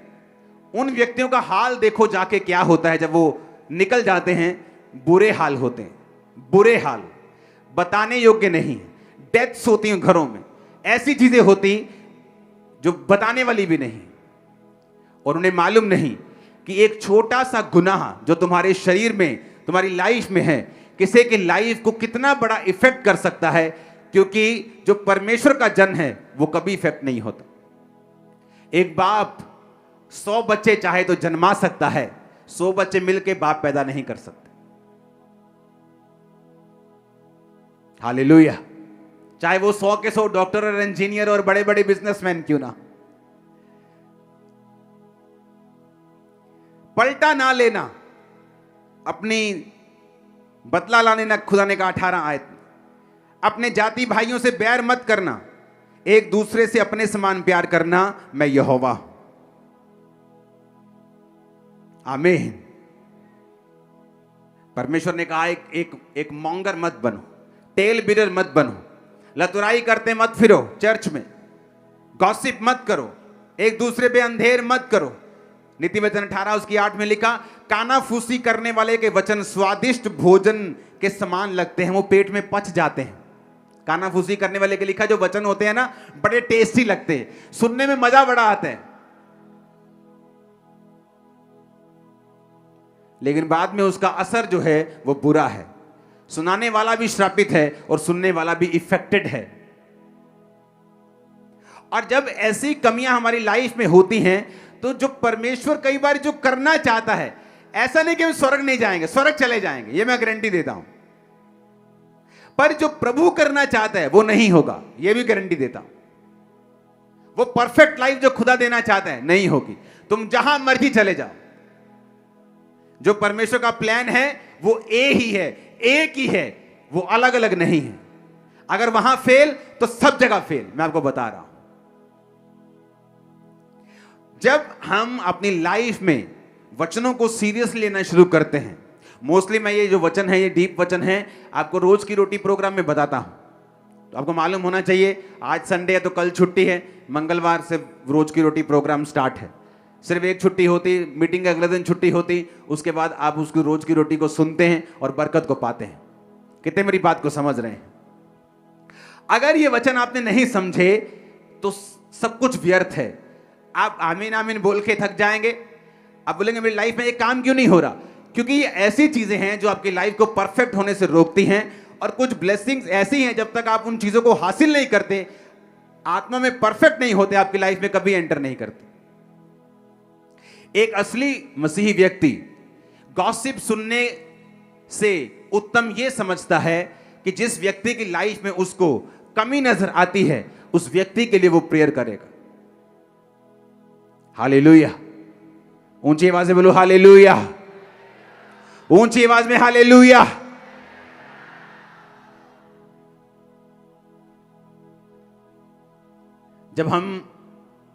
उन व्यक्तियों का हाल देखो जाके क्या होता है। जब वो निकल जाते हैं, बुरे हाल होते हैं, बुरे हाल, बताने योग्य नहीं। डेथ्स होती हैं घरों में, ऐसी चीजें होती जो बताने वाली भी नहीं, और उन्हें मालूम नहीं कि एक छोटा सा गुनाह जो तुम्हारे शरीर में, तुम्हारी लाइफ में है, किसी की लाइफ को कितना बड़ा इफेक्ट कर सकता है। क्योंकि जो परमेश्वर का जन है वो कभी इफेक्ट नहीं होता। एक बाप 100 बच्चे चाहे तो जन्मा सकता है, 100 बच्चे मिलकर बाप पैदा नहीं कर सकते। हालेलुया। चाहे वो 100 के 100 डॉक्टर और इंजीनियर और बड़े बड़े बिजनेसमैन क्यों ना। पलटा ना लेना, अपनी बदला लाने ना, खुदा ने कहा 18 आयत। अपने जाति भाइयों से बैर मत करना, एक दूसरे से अपने समान प्यार करना, मैं यहोवा। आमीन। परमेश्वर ने कहा एक मॉन्गर मत बनो, टेल बिरर मत बनो, लतुराई करते मत फिरो चर्च में, गॉसिप मत करो, एक दूसरे पे अंधेर मत करो। नीति वचन 18 उसकी 8 में लिखा, कानाफूसी करने वाले के वचन स्वादिष्ट भोजन के समान लगते हैं, वो पेट में पच जाते हैं। कानाफूसी करने वाले के लिखा जो वचन होते हैं ना, बड़े टेस्टी लगते हैं, सुनने में मजा बड़ा आता है, लेकिन बाद में उसका असर जो है वो बुरा है। सुनाने वाला भी श्रापित है और सुनने वाला भी इफेक्टेड है। और जब ऐसी कमियां हमारी लाइफ में होती हैं, तो जो परमेश्वर कई बार जो करना चाहता है, ऐसा नहीं कि हम स्वर्ग नहीं जाएंगे, स्वर्ग चले जाएंगे, ये मैं गारंटी देता हूं, पर जो प्रभु करना चाहता है वो नहीं होगा, ये भी गारंटी देता हूं। वो परफेक्ट लाइफ जो खुदा देना चाहता है नहीं होगी। तुम जहां मर्जी चले जाओ, जो परमेश्वर का प्लान है वो ए ही है, एक ही है, वो अलग अलग नहीं है। अगर वहां फेल तो सब जगह फेल, मैं आपको बता रहा हूं। जब हम अपनी लाइफ में वचनों को सीरियसली लेना शुरू करते हैं, मोस्टली मैं ये जो वचन है, ये डीप वचन है, आपको रोज की रोटी प्रोग्राम में बताता हूं, तो आपको मालूम होना चाहिए आज संडे है तो कल छुट्टी है, मंगलवार से रोज की रोटी प्रोग्राम स्टार्ट है। सिर्फ एक छुट्टी होती, मीटिंग के अगले दिन छुट्टी होती, उसके बाद आप उसकी रोज की रोटी को सुनते हैं और बरकत को पाते हैं। कितने मेरी बात को समझ रहे हैं? अगर ये वचन आपने नहीं समझे तो सब कुछ व्यर्थ है। आप आमीन आमीन बोल के थक जाएंगे, आप बोलेंगे मेरी लाइफ में एक काम क्यों नहीं हो रहा, क्योंकि ये ऐसी चीजें हैं जो आपकी लाइफ को परफेक्ट होने से रोकती हैं। और कुछ ब्लेसिंग्स ऐसी हैं, जब तक आप उन चीजों को हासिल नहीं करते, आत्मा में परफेक्ट नहीं होते, आपकी लाइफ में कभी एंटर नहीं करते। एक असली मसीही व्यक्ति गॉसिप सुनने से उत्तम यह समझता है कि जिस व्यक्ति की लाइफ में उसको कमी नजर आती है, उस व्यक्ति के लिए वो प्रेयर करेगा। हालेलुया। ऊंची आवाज में बोलो हालेलुया, ऊंची आवाज में हालेलुया। जब हम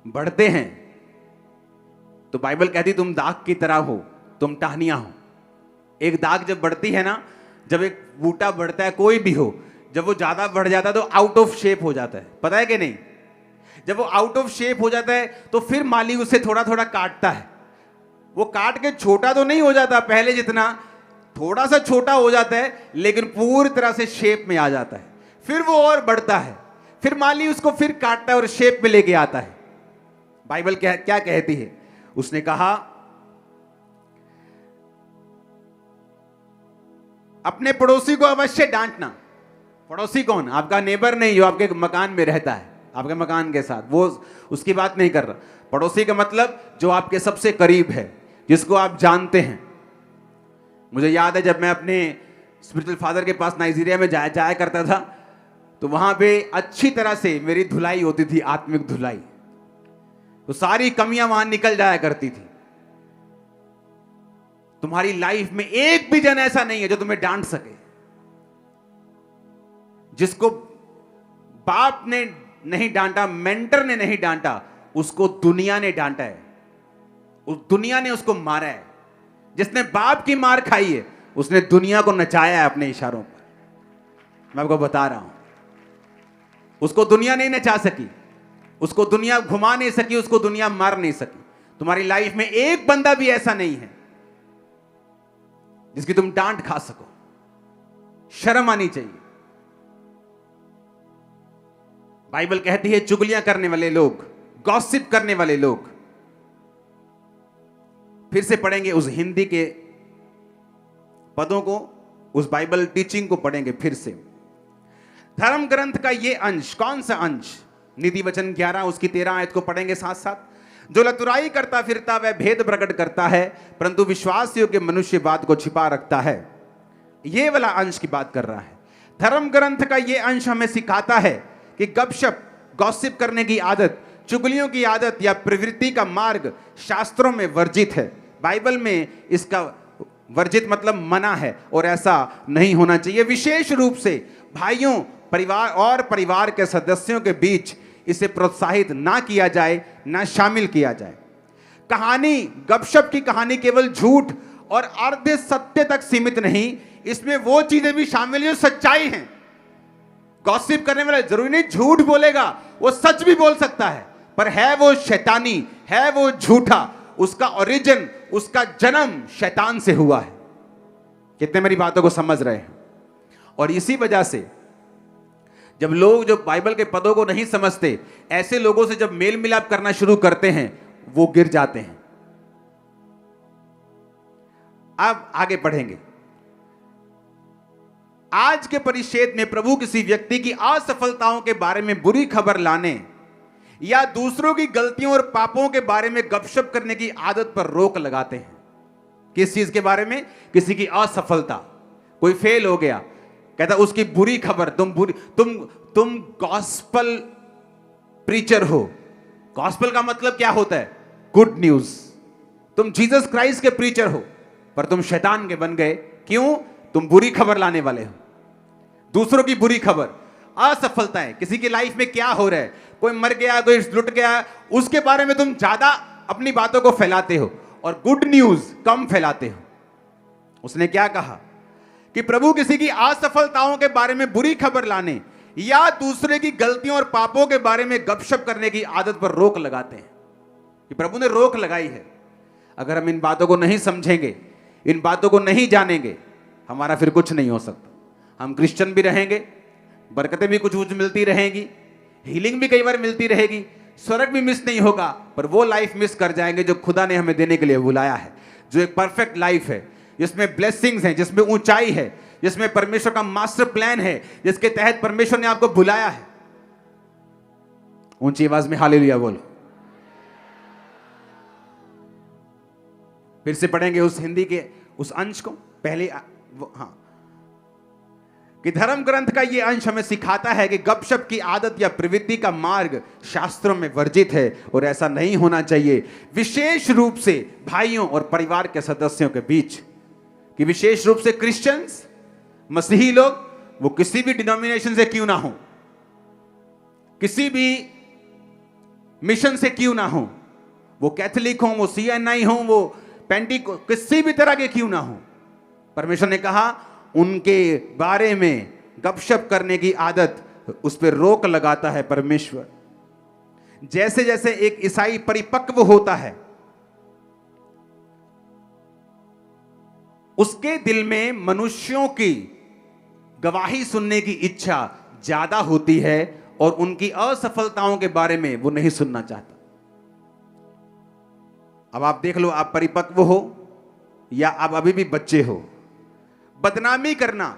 बढ़ते हैं तो बाइबल कहती तुम दाग की तरह हो, तुम टहनियां हो। एक दाग जब बढ़ती है ना, जब एक बूटा बढ़ता है, कोई भी हो, जब वो ज्यादा बढ़ जाता है तो आउट ऑफ शेप हो जाता है, पता है कि नहीं? जब वो आउट ऑफ शेप हो जाता है तो फिर माली उसे थोड़ा थोड़ा काटता है। वो काट के छोटा तो नहीं हो जाता पहले जितना, थोड़ा सा छोटा हो जाता है, लेकिन पूरी तरह से शेप में आ जाता है। फिर वो और बढ़ता है, फिर माली उसको फिर काटता है और शेप में लेके आता है। बाइबल क्या कहती है? उसने कहा अपने पड़ोसी को अवश्य डांटना। पड़ोसी कौन? आपका नेबर नहीं, जो आपके मकान में रहता है, आपके मकान के साथ, वो उसकी बात नहीं कर रहा। पड़ोसी का मतलब जो आपके सबसे करीब है, जिसको आप जानते हैं। मुझे याद है जब मैं अपने स्पिरिचुअल फादर के पास नाइजीरिया में जाया करता था, तो वहां पे अच्छी तरह से मेरी धुलाई होती थी, आत्मिक धुलाई। तो सारी कमियां वहां निकल जाया करती थी। तुम्हारी लाइफ में एक भी जन ऐसा नहीं है जो तुम्हें डांट सके। जिसको बाप ने नहीं डांटा, मेंटर ने नहीं डांटा, उसको दुनिया ने डांटा है, उस दुनिया ने उसको मारा है। जिसने बाप की मार खाई है, उसने दुनिया को नचाया है अपने इशारों पर। मैं आपको बता रहा हूं, उसको दुनिया नहीं नचा सकी, उसको दुनिया घुमा नहीं सकी, उसको दुनिया मार नहीं सकी। तुम्हारी लाइफ में एक बंदा भी ऐसा नहीं है जिसकी तुम डांट खा सको। शर्म आनी चाहिए। बाइबल कहती है चुगलियां करने वाले लोग, गॉसिप करने वाले लोग। फिर से पढ़ेंगे उस हिंदी के पदों को, उस बाइबल टीचिंग को पढ़ेंगे फिर से। धर्म ग्रंथ का ये अंश, कौन सा अंश? नीति वचन 11 उसकी 13 आयत को पढ़ेंगे साथ साथ। जो लतुराई करता फिरता वह भेद प्रकट करता है, परंतु विश्वास योग्य मनुष्य बात को छिपा रखता है। ये वाला अंश की बात कर रहा है। धर्म ग्रंथ का ये अंश हमें सिखाता है कि गपशप, गॉसिप करने की आदत, चुगलियों की आदत या प्रवृत्ति का मार्ग शास्त्रों में वर्जित है। बाइबल में इसका वर्जित मतलब मना है, और ऐसा नहीं होना चाहिए। विशेष रूप से भाइयों, परिवार और परिवार के सदस्यों के बीच इसे प्रोत्साहित ना किया जाए, ना शामिल किया जाए। कहानी, गपशप की कहानी केवल झूठ और अर्ध सत्य तक सीमित नहीं, इसमें वो चीजें भी शामिल हैं जो सच्चाई हैं। गॉसिप करने वाला जरूरी नहीं झूठ बोलेगा, वो सच भी बोल सकता है, पर है वो शैतानी, है वो झूठा। उसका ओरिजिन, उसका जन्म शैतान से हुआ है। कितने मेरी बातों को समझ रहे हैं? और इसी वजह से जब लोग जो बाइबल के पदों को नहीं समझते, ऐसे लोगों से जब मेल मिलाप करना शुरू करते हैं, वो गिर जाते हैं। अब आगे पढ़ेंगे। आज के परिच्छेद में प्रभु किसी व्यक्ति की असफलताओं के बारे में बुरी खबर लाने या दूसरों की गलतियों और पापों के बारे में गपशप करने की आदत पर रोक लगाते हैं। किस चीज के बारे में? किसी की असफलता, कोई फेल हो गया, कहता उसकी बुरी खबर। तुम गॉस्पल प्रीचर हो। गॉस्पल का मतलब क्या होता है? Good news. तुम जीसस क्राइस्ट के प्रीचर हो, पर तुम शैतान के बन गए। क्यों? तुम बुरी खबर लाने वाले हो, दूसरों की बुरी खबर। असफलताएं, किसी की लाइफ में क्या हो रहा है, कोई मर गया, कोई लुट गया, उसके बारे में तुम ज्यादा अपनी बातों को फैलाते हो और गुड न्यूज कम फैलाते हो। उसने क्या कहा कि प्रभु किसी की असफलताओं के बारे में बुरी खबर लाने या दूसरे की गलतियों और पापों के बारे में गपशप करने की आदत पर रोक लगाते हैं। कि प्रभु ने रोक लगाई है। अगर हम इन बातों को नहीं समझेंगे, इन बातों को नहीं जानेंगे, हमारा फिर कुछ नहीं हो सकता। हम क्रिश्चियन भी रहेंगे, बरकतें भी कुछ कुछ मिलती रहेंगी, हीलिंग भी कई बार मिलती रहेगी, स्वर्ग भी मिस नहीं होगा, पर वो लाइफ मिस कर जाएंगे जो खुदा ने हमें देने के लिए बुलाया है, जो एक परफेक्ट लाइफ है, जिसमें ब्लेसिंग्स हैं, जिसमें ऊंचाई है, जिसमें परमेश्वर का मास्टर प्लान है, जिसके तहत परमेश्वर ने आपको बुलाया है। ऊंची आवाज में हालेलुया बोलो। फिर से पढ़ेंगे उस हिंदी के उस अंश को। पहले हाँ, कि धर्म ग्रंथ का यह अंश हमें सिखाता है कि गपशप की आदत या प्रवृत्ति का मार्ग शास्त्रों में वर्जित है और ऐसा नहीं होना चाहिए, विशेष रूप से भाइयों और परिवार के सदस्यों के बीच। कि विशेष रूप से क्रिश्चियंस, मसीही लोग, वो किसी भी डिनोमिनेशन से क्यों ना हो, किसी भी मिशन से क्यों ना हो, वो कैथोलिक हो, वो CNI हो, वो पेंटिको, किसी भी तरह के क्यों ना हो, परमेश्वर ने कहा उनके बारे में गपशप करने की आदत, उस पर रोक लगाता है परमेश्वर। जैसे जैसे एक ईसाई परिपक्व होता है, उसके दिल में मनुष्यों की गवाही सुनने की इच्छा ज्यादा होती है और उनकी असफलताओं के बारे में वो नहीं सुनना चाहता। अब आप देख लो, आप परिपक्व हो या आप अभी भी बच्चे हो, बदनामी करना,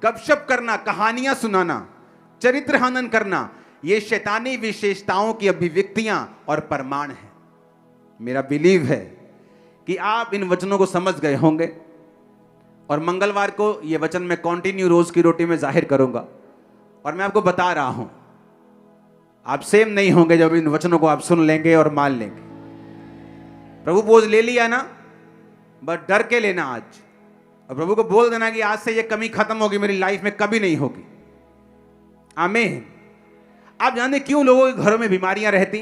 गपशप करना, कहानियां सुनाना, चरित्र हनन करना, ये शैतानी विशेषताओं की अभिव्यक्तियां और प्रमाण हैं। मेरा बिलीव है कि आप इन वचनों को समझ गए होंगे और मंगलवार को ये वचन मैं कंटिन्यू रोज की रोटी में जाहिर करूंगा। और मैं आपको बता रहा हूं, आप सेम नहीं होंगे जब इन वचनों को आप सुन लेंगे और मान लेंगे। प्रभु बोझ ले लिया ना, बस डर के लेना आज, और प्रभु को बोल देना कि आज से ये कमी खत्म होगी मेरी लाइफ में, कभी नहीं होगी। आमीन। आप जानते क्यों लोगों के घरों में बीमारियां रहती?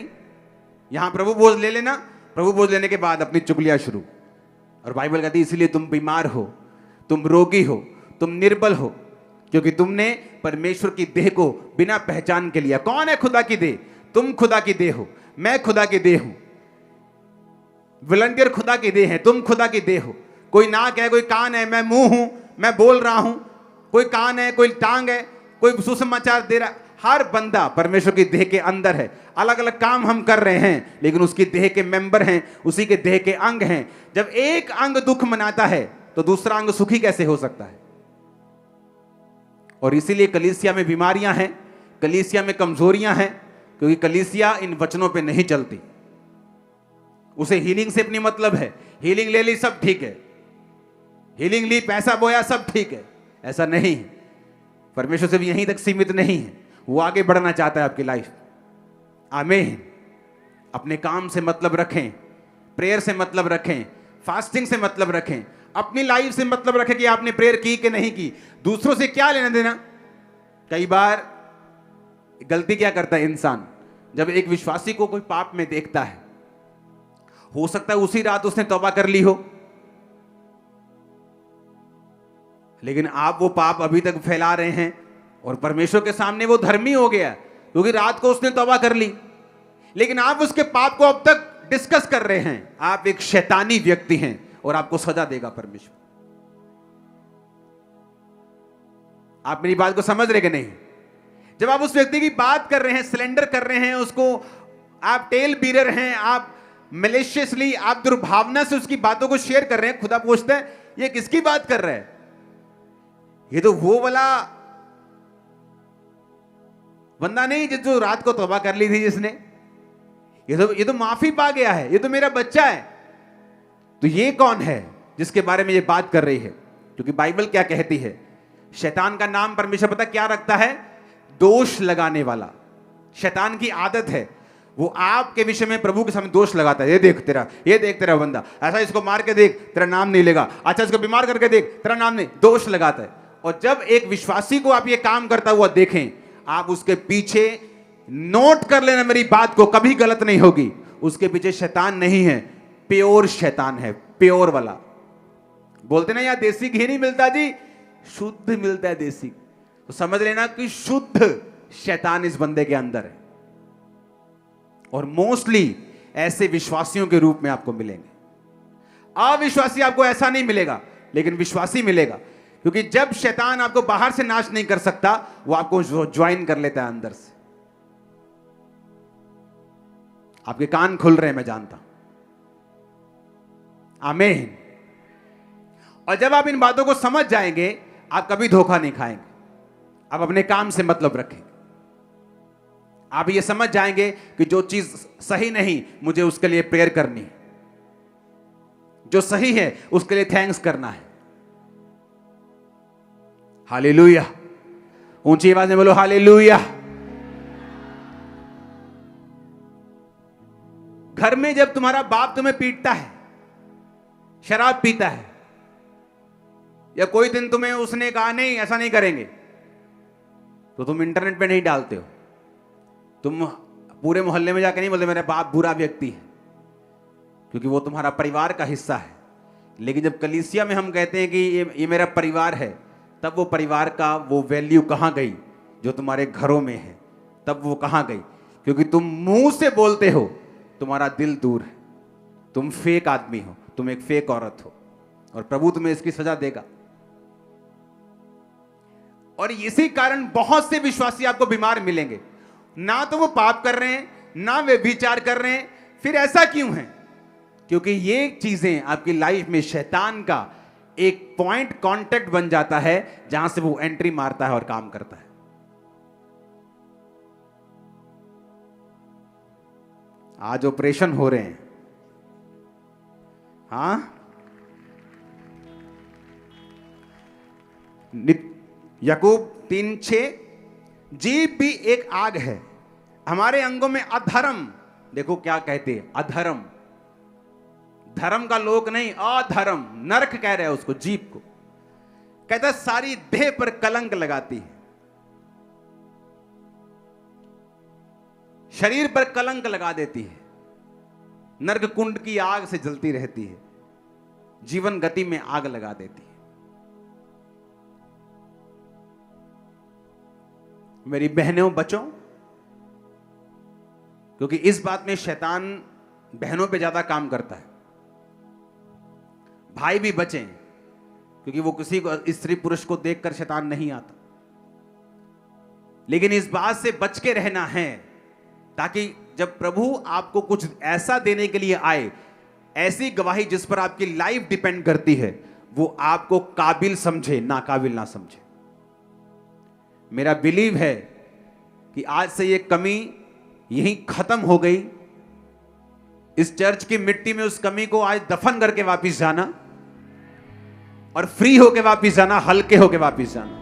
यहां प्रभु बोझ ले लेना, प्रभु बोझ लेने के बाद अपनी चुगलियां शुरू। और बाइबल कहती है इसलिए तुम बीमार हो, तुम रोगी हो, तुम निर्बल हो, क्योंकि तुमने परमेश्वर की देह को बिना पहचान के लिया। कौन है खुदा की देह? तुम खुदा की देह हो, मैं खुदा की देह हूं। वॉलंटियर खुदा की देह है, तुम खुदा की देह हो। कोई नाक है, कोई कान है, मैं मुंह हूं, मैं बोल रहा हूं। कोई कान है, कोई टांग है, कोई सुसमाचार दे रहा। हर बंदा परमेश्वर की देह के अंदर है। अलग अलग काम हम कर रहे हैं, लेकिन उसकी देह के मेंबर हैं, उसी के देह के अंग हैं। जब एक अंग दुख मनाता है तो दूसरा अंग सुखी कैसे हो सकता है? और इसीलिए कलीसिया में बीमारियां हैं, कलीसिया में कमजोरियां हैं, क्योंकि कलीसिया इन वचनों पे नहीं चलती। उसे हीलिंग से अपनी मतलब है, हीलिंग ले ली सब ठीक है, हीलिंग ली पैसा बोया सब ठीक है। ऐसा नहीं है। परमेश्वर सिर्फ यहीं तक सीमित नहीं है, वो आगे बढ़ना चाहता है आपकी लाइफ। आमीन। अपने काम से मतलब रखें, प्रेयर से मतलब रखें, फास्टिंग से मतलब रखें, अपनी लाइफ से मतलब रखें कि आपने प्रेयर की कि नहीं की। दूसरों से क्या लेना देना? कई बार गलती क्या करता है इंसान, जब एक विश्वासी को कोई पाप में देखता है, हो सकता है उसी रात उसने तौबा कर ली हो, लेकिन आप वो पाप अभी तक फैला रहे हैं और परमेश्वर के सामने वो धर्मी हो गया क्योंकि रात को उसने तौबा कर ली, लेकिन आप उसके पाप को अब तक डिस्कस कर रहे हैं। आप एक शैतानी व्यक्ति हैं और आपको सजा देगा परमेश्वर। आप मेरी बात को समझ रहे कि नहीं? जब आप उस व्यक्ति की बात कर रहे हैं, सिलेंडर कर रहे हैं उसको, आप टेल बीरर हैं, आप मैलिशियसली, आप दुर्भावना से उसकी बातों को शेयर कर रहे हैं, खुदा पूछता है ये किसकी बात कर रहा है? ये तो वो वाला बंदा नहीं जो रात को तौबा कर ली थी जिसने, ये तो माफी पा गया है, ये तो मेरा बच्चा है। तो ये कौन है जिसके बारे में ये बात कर रही है? क्योंकि बाइबल क्या कहती है? शैतान का नाम परमेश्वर पता क्या रखता है? दोष लगाने वाला। शैतान की आदत है, वो आपके विषय में प्रभु के सामने दोष लगाता है। ये देख तेरा बंदा ऐसा, इसको मार के देख तेरा नाम नहीं लेगा, अच्छा इसको बीमार करके देख तेरा नाम नहीं, दोष लगाता है। और जब एक विश्वासी को आप ये काम करता हुआ देखें, आप उसके पीछे नोट कर लेना मेरी बात को, कभी गलत नहीं होगी। उसके पीछे शैतान नहीं है, प्योर शैतान है, प्योर वाला। बोलते ना यार देसी घी नहीं मिलता जी, शुद्ध मिलता है देसी। तो समझ लेना कि शुद्ध शैतान इस बंदे के अंदर है। और मोस्टली ऐसे विश्वासियों के रूप में आपको मिलेंगे। अविश्वासी आपको ऐसा नहीं मिलेगा, लेकिन विश्वासी मिलेगा। क्योंकि जब शैतान आपको बाहर से नाश नहीं कर सकता, वो आपको ज्वाइन कर लेता है अंदर से। आपके कान खुल रहे हैं, मैं जानता हूं। आमीन। और जब आप इन बातों को समझ जाएंगे, आप कभी धोखा नहीं खाएंगे। आप अपने काम से मतलब रखेंगे। आप ये समझ जाएंगे कि जो चीज सही नहीं, मुझे उसके लिए प्रेयर करनी है, जो सही है उसके लिए थैंक्स करना है। हालेलुया। ऊंची आवाज में बोलो हालेलुया। घर में जब तुम्हारा बाप तुम्हें पीटता है, शराब पीता है, या कोई दिन तुम्हें उसने कहा नहीं ऐसा नहीं करेंगे, तो तुम इंटरनेट पे नहीं डालते हो। तुम पूरे मोहल्ले में जाके नहीं बोलते मेरा बाप बुरा व्यक्ति है, क्योंकि वो तुम्हारा परिवार का हिस्सा है। लेकिन जब कलीसिया में हम कहते हैं कि ये मेरा परिवार है, तब वो परिवार का वो वैल्यू कहां गई जो तुम्हारे घरों में है? तब वो कहां गई? क्योंकि तुम मुंह से बोलते हो, तुम्हारा दिल दूर है। तुम फेक आदमी हो, तुम एक फेक औरत हो, और प्रभु तुम्हें इसकी सजा देगा। और इसी कारण बहुत से विश्वासी आपको बीमार मिलेंगे। ना तो वो पाप कर रहे हैं, ना वे विचार कर रहे हैं। फिर ऐसा क्यों है? क्योंकि ये चीजें आपकी लाइफ में शैतान का एक पॉइंट कांटेक्ट बन जाता है जहां से वो एंट्री मारता है और काम करता है। आज ऑपरेशन हो रहे हैं, हां, याकूब 3:6, जीभ भी एक आग है, हमारे अंगों में अधर्म, देखो क्या कहते हैं, अधर्म, धर्म का लोक नहीं, अधर्म, नरक कह रहे हैं उसको, जीभ को। कहता है सारी देह पर कलंक लगाती है, शरीर पर कलंक लगा देती है, नरक कुंड की आग से जलती रहती है, जीवन गति में आग लगा देती है। मेरी बहनों बचो, क्योंकि इस बात में शैतान बहनों पे ज्यादा काम करता है। भाई भी बचें, क्योंकि वो किसी को स्त्री पुरुष को देखकर शैतान नहीं आता, लेकिन इस बात से बच के रहना है ताकि जब प्रभु आपको कुछ ऐसा देने के लिए आए, ऐसी गवाही जिस पर आपकी लाइफ डिपेंड करती है, वो आपको काबिल समझे, नाकाबिल ना समझे। मेरा बिलीव है कि आज से ये कमी यहीं खत्म हो गई। इस चर्च की मिट्टी में उस कमी को आज दफन करके वापस जाना और फ्री होके वापस जाना, हल्के होके वापस जाना।